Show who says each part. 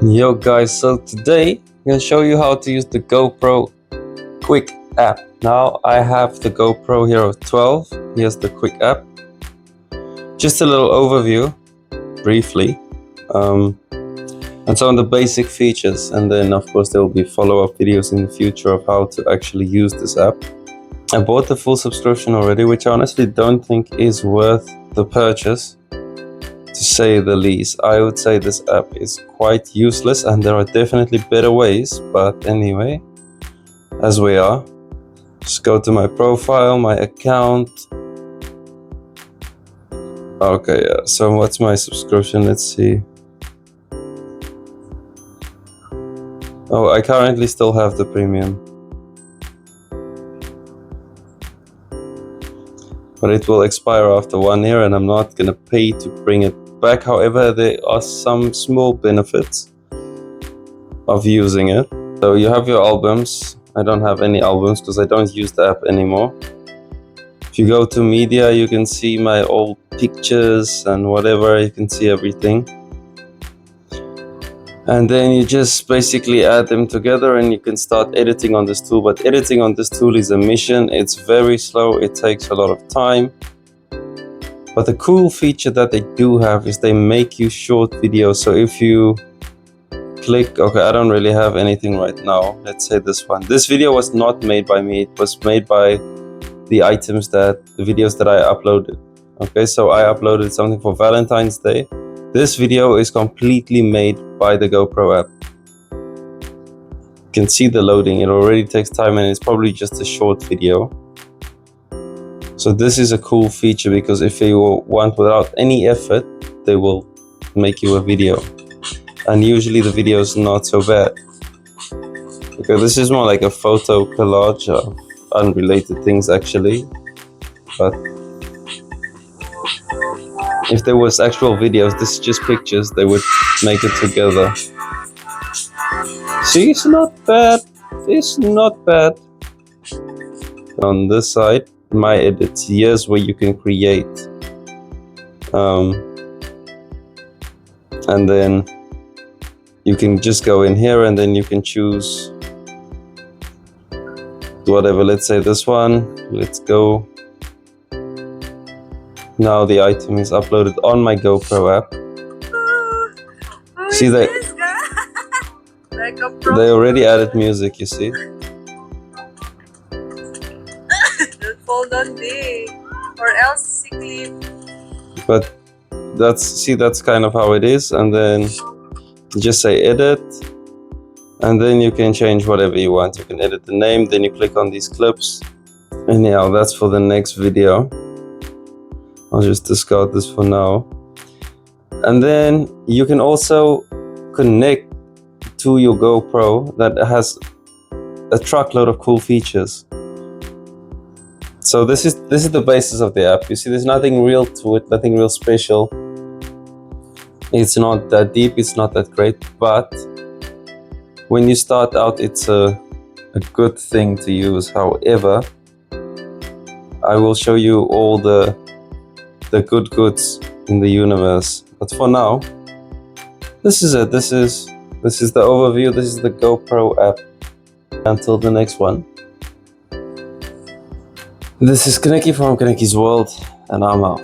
Speaker 1: Yo guys, so today I'm going to show you how to use the GoPro Quick app. Now I have the GoPro Hero 12, here's the Quick app. Just a little overview, briefly, and some of the basic features, and then of course there will be follow-up videos in the future of how to actually use this app. I bought the full subscription already, which I honestly don't think is worth the purchase. To say the least, I would say this app is quite useless and there are definitely better ways, but anyway, as we are, just go to my profile, my account. Okay, yeah, so what's my subscription? Let's see. Oh, I currently still have the premium, but it will expire after 1 year and I'm not gonna pay to bring it back. However, there are some small benefits of using it. So you have your albums. I don't have any albums because I don't use the app anymore. If you go to media, you can see my old pictures and whatever, you can see everything. And then you just basically add them together and you can start editing on this tool. But editing on this tool is a mission. It's very slow, it takes a lot of time. But the cool feature that they do have is they make you short videos. So if you click, okay, I don't really have anything right now. Let's say this one. This video was not made by me. It was made by the videos that I uploaded. Okay, so I uploaded something for Valentine's Day. This video is completely made by the GoPro app. You can see the loading. It already takes time and it's probably just a short video. So this is a cool feature because if you want without any effort, they will make you a video. And usually the video is not so bad. Okay, this is more like a photo collage of unrelated things actually. But if there was actual videos, this is just pictures, they would make it together. See, it's not bad. It's not bad. On this side, my edits, here's where you can create. And then you can just go in here and then you can choose whatever. Let's say this one. Let's go. Now the item is uploaded on my GoPro app. See that they already added music, you see.
Speaker 2: Hold on day or else sick leave.
Speaker 1: But that's kind of how it is. And then you just say edit, and then you can change whatever you want. You can edit the name, then you click on these clips, and yeah, that's for the next video. I'll just discard this for now. And then you can also connect to your GoPro that has a truckload of cool features. So this is the basis of the app. You see, there's nothing real to it, nothing real special. It's not that deep, it's not that great, but when you start out, it's a good thing to use. However, I will show you all the good goods in the universe. But for now, this is it. This is the overview. This is the GoPro app. Until the next one. This is Kaneki from Kaneki's World, and I'm out.